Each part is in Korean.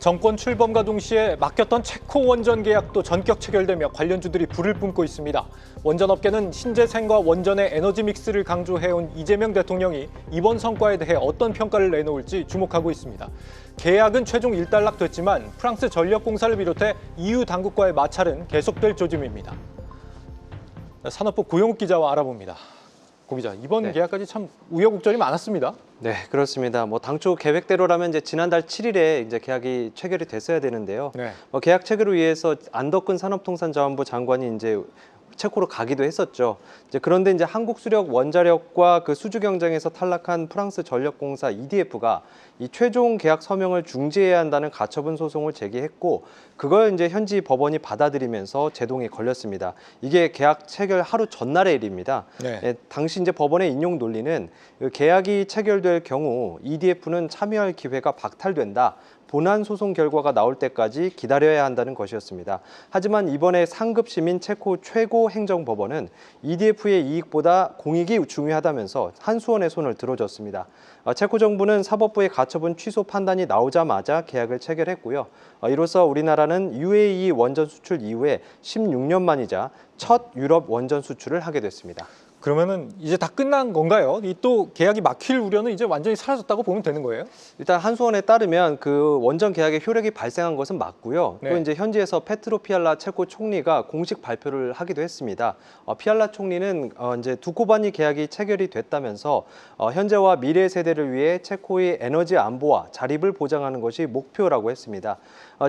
정권 출범과 동시에 맡겼던 체코 원전 계약도 전격 체결되며 관련주들이 불을 뿜고 있습니다. 원전업계는 신재생과 원전의 에너지 믹스를 강조해온 이재명 대통령이 이번 성과에 대해 어떤 평가를 내놓을지 주목하고 있습니다. 계약은 최종 일단락됐지만 프랑스 전력공사를 비롯해 EU 당국과의 마찰은 계속될 조짐입니다. 산업부 고영욱 기자와 알아봅니다. 고 기자, 이번 계약까지 참 우여곡절이 많았습니다. 네, 그렇습니다. 당초 계획대로라면 이제 지난달 7일에 이제 계약이 체결이 됐어야 되는데요. 계약 체결을 위해서 안덕근 산업통상자원부 장관이 이제 체코로 가기도 했었죠. 그런데 이제 한국수력 원자력과 그 수주 경쟁에서 탈락한 프랑스 전력공사 EDF가 이 최종 계약 서명을 중지해야 한다는 가처분 소송을 제기했고, 그걸 이제 현지 법원이 받아들이면서 제동이 걸렸습니다. 이게 계약 체결 하루 전날의 일입니다. 당시 이제 법원의 인용 논리는 계약이 체결될 경우 EDF는 참여할 기회가 박탈된다. 본안 소송 결과가 나올 때까지 기다려야 한다는 것이었습니다. 하지만 이번에 상급 시민 체코 최고 행정법원은 EDF의 이익보다 공익이 중요하다면서 한수원의 손을 들어줬습니다. 체코 정부는 사법부의 가처분 취소 판단이 나오자마자 계약을 체결했고요. 이로써 우리나라는 UAE 원전 수출 이후에 16년 만이자 첫 유럽 원전 수출을 하게 됐습니다. 그러면은 이제 다 끝난 건가요? 이 또 계약이 막힐 우려는 이제 완전히 사라졌다고 보면 되는 거예요? 일단 한수원에 따르면 그 원전 계약의 효력이 발생한 것은 맞고요. 또 이제 현지에서 페트로 피알라 체코 총리가 공식 발표를 하기도 했습니다. 피알라 총리는 이제 두코바니 계약이 체결이 됐다면서 현재와 미래 세대를 위해 체코의 에너지 안보와 자립을 보장하는 것이 목표라고 했습니다.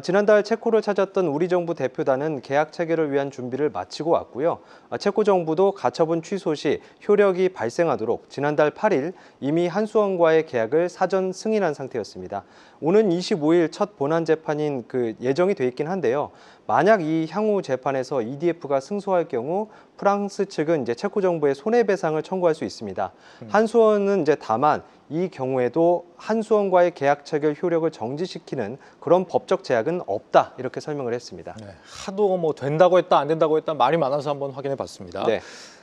지난달 체코를 찾았던 우리 정부 대표단은 계약 체결을 위한 준비를 마치고 왔고요. 체코 정부도 가처분 취소 시 효력이 발생하도록 지난달 8일 이미 한수원과의 계약을 사전 승인한 상태였습니다. 오는 25일 첫 본안 재판인 예정이 돼 있긴 한데요. 만약 이 향후 재판에서 EDF가 승소할 경우 프랑스 측은 이제 체코 정부에 손해배상을 청구할 수 있습니다. 한수원은 이제 다만 이 경우에도 한수원과의 계약 체결 효력을 정지시키는 그런 법적 제약은 없다, 이렇게 설명을 했습니다. 하도 된다고 했다 안 된다고 했다 말이 많아서 한번 확인해 봤습니다.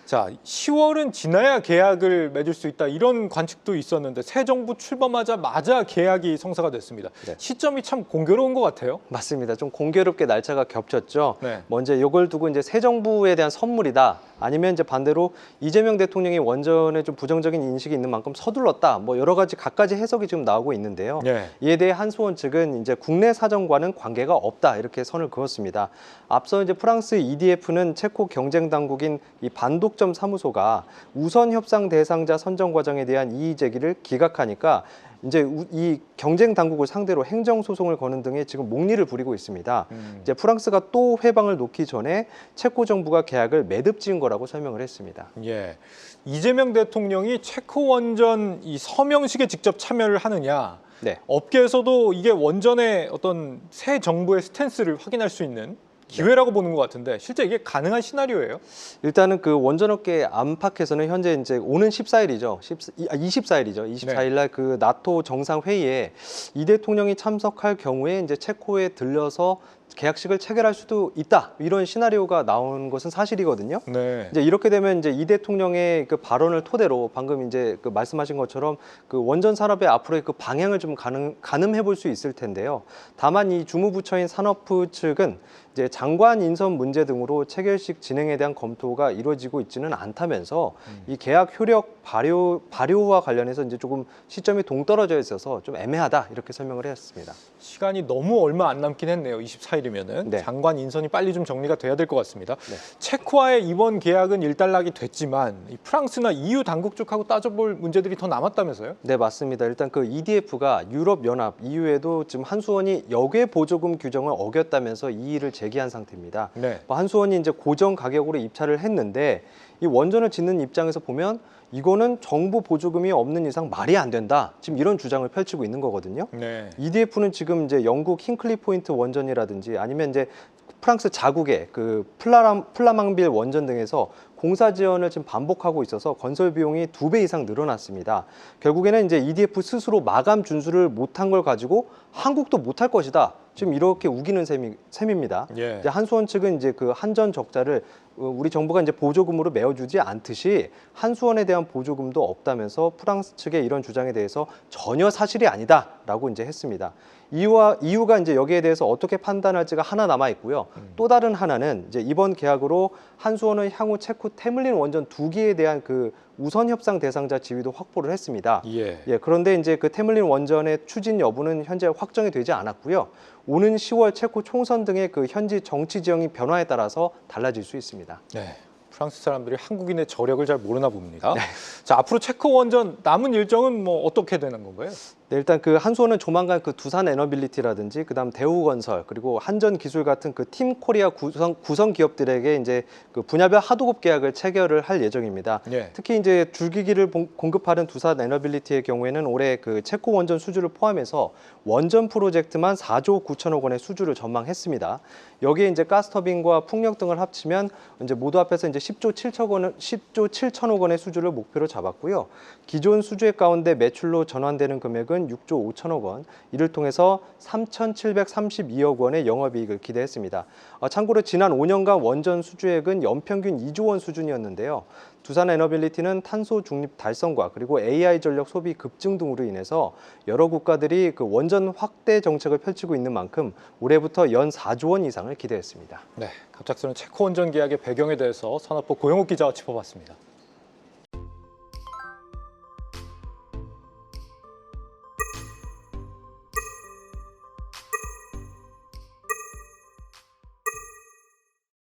자, 10월은 지나야 계약을 맺을 수 있다, 이런 관측도 있었는데 새 정부 출범하자마자 계약이 성사가 됐습니다. 시점이 참 공교로운 것 같아요. 맞습니다. 좀 공교롭게 날짜가 겹쳤죠. 먼저 이걸 두고 이제 새 정부에 대한 선물이다, 아니면 이제 반대로 이재명 대통령이 원전에 좀 부정적인 인식이 있는 만큼 서둘렀다, 여러 가지 갖가지 해석이 지금 나오고 있는데요. 이에 대해 한수원 측은 이제 국내 사정과는 관계가 없다, 이렇게 선을 그었습니다. 앞서 이제 프랑스 EDF는 체코 경쟁 당국인 이 반독점 사무소가 우선 협상 대상자 선정 과정에 대한 이의 제기를 기각하니까 이제 이 경쟁 당국을 상대로 행정 소송을 거는 등의 지금 목리를 부리고 있습니다. 이제 프랑스가 또 회방을 놓기 전에 체코 정부가 계약을 매듭 지은 거라고 설명을 했습니다. 이재명 대통령이 체코 원전 이 서명식에 직접 참여를 하느냐, 업계에서도 이게 원전의 어떤 새 정부의 스탠스를 확인할 수 있는 기회라고 보는 것 같은데 실제 이게 가능한 시나리오예요? 일단은 그 원전업계 안팎에서는 현재 이제 오는 14일이죠. 24일 날 그 나토 정상회의에 이 대통령이 참석할 경우에 이제 체코에 들려서 계약식을 체결할 수도 있다, 이런 시나리오가 나온 것은 사실이거든요. 이제 이렇게 되면 이제 이 대통령의 그 발언을 토대로 방금 이제 말씀하신 것처럼 그 원전 산업의 앞으로의 그 방향을 좀 가늠해 볼 수 있을 텐데요. 다만 이 주무부처인 산업부 측은 이제 장관 인선 문제 등으로 체결식 진행에 대한 검토가 이루어지고 있지는 않다면서 이 계약 효력 발효와 관련해서 이제 조금 시점이 동떨어져 있어서 좀 애매하다, 이렇게 설명을 했습니다. 시간이 너무 얼마 안 남긴 했네요. 24일이면은 장관 인선이 빨리 좀 정리가 돼야 될 것 같습니다. 체코와의 이번 계약은 일단락이 됐지만 이 프랑스나 EU 당국 쪽하고 따져볼 문제들이 더 남았다면서요? 네, 맞습니다. 일단 그 EDF가 유럽연합 EU에도 지금 한수원이 역외 보조금 규정을 어겼다면서 이의를 제기한 상태입니다. 한수원이 이제 고정 가격으로 입찰을 했는데 이 원전을 짓는 입장에서 보면 이거는 정부 보조금이 없는 이상 말이 안 된다, 지금 이런 주장을 펼치고 있는 거거든요. EDF는 지금 이제 영국 힌클리 포인트 원전이라든지 아니면 이제 프랑스 자국의 그 플라망빌 원전 등에서 공사 지연을 지금 반복하고 있어서 건설 비용이 2배 이상 늘어났습니다. 결국에는 이제 EDF 스스로 마감 준수를 못한 걸 가지고 한국도 못할 것이다, 지금 이렇게 우기는 셈입니다. 이제 한수원 측은 이제 그 한전 적자를 우리 정부가 이제 보조금으로 메워주지 않듯이 한수원에 대한 보조금도 없다면서 프랑스 측의 이런 주장에 대해서 전혀 사실이 아니다라고 이제 했습니다. 이유가 이제 여기에 대해서 어떻게 판단할지가 하나 남아 있고요. 또 다른 하나는 이제 이번 계약으로 한수원은 향후 체코 테물린 원전 2기에 대한 그 우선 협상 대상자 지위도 확보를 했습니다. 예, 그런데 이제 그 테물린 원전의 추진 여부는 현재 확정이 되지 않았고요. 오는 10월 체코 총선 등의 그 현지 정치 지형이 변화에 따라서 달라질 수 있습니다. 네. 프랑스 사람들이 한국인의 저력을 잘 모르나 봅니다. 네. 자, 앞으로 체코 원전 남은 일정은 뭐 어떻게 되는 건가요? 네, 일단 그 한수원은 조만간 그 두산 에너빌리티라든지 그다음 대우건설 그리고 한전기술 같은 그 팀 코리아 구성 기업들에게 이제 그 분야별 하도급 계약을 체결을 할 예정입니다. 특히 이제 줄기기를 공급하는 두산 에너빌리티의 경우에는 올해 그 체코 원전 수주를 포함해서 원전 프로젝트만 4조 9천억 원의 수주를 전망했습니다. 여기에 이제 가스터빈과 풍력 등을 합치면 이제 모두 합해서 이제 10조 7천억 원의 수주를 목표로 잡았고요. 기존 수주액 가운데 매출로 전환되는 금액은 6조 5천억 원, 이를 통해서 3,732억 원의 영업이익을 기대했습니다. 참고로 지난 5년간 원전 수주액은 연평균 2조 원 수준이었는데요. 두산 에너빌리티는 탄소 중립 달성과 그리고 AI 전력 소비 급증 등으로 인해서 여러 국가들이 그 원전 확대 정책을 펼치고 있는 만큼 올해부터 연 4조 원 이상을 기대했습니다. 네, 갑작스러운 체코 원전 계약의 배경에 대해서 산업부 고영욱 기자와 짚어봤습니다.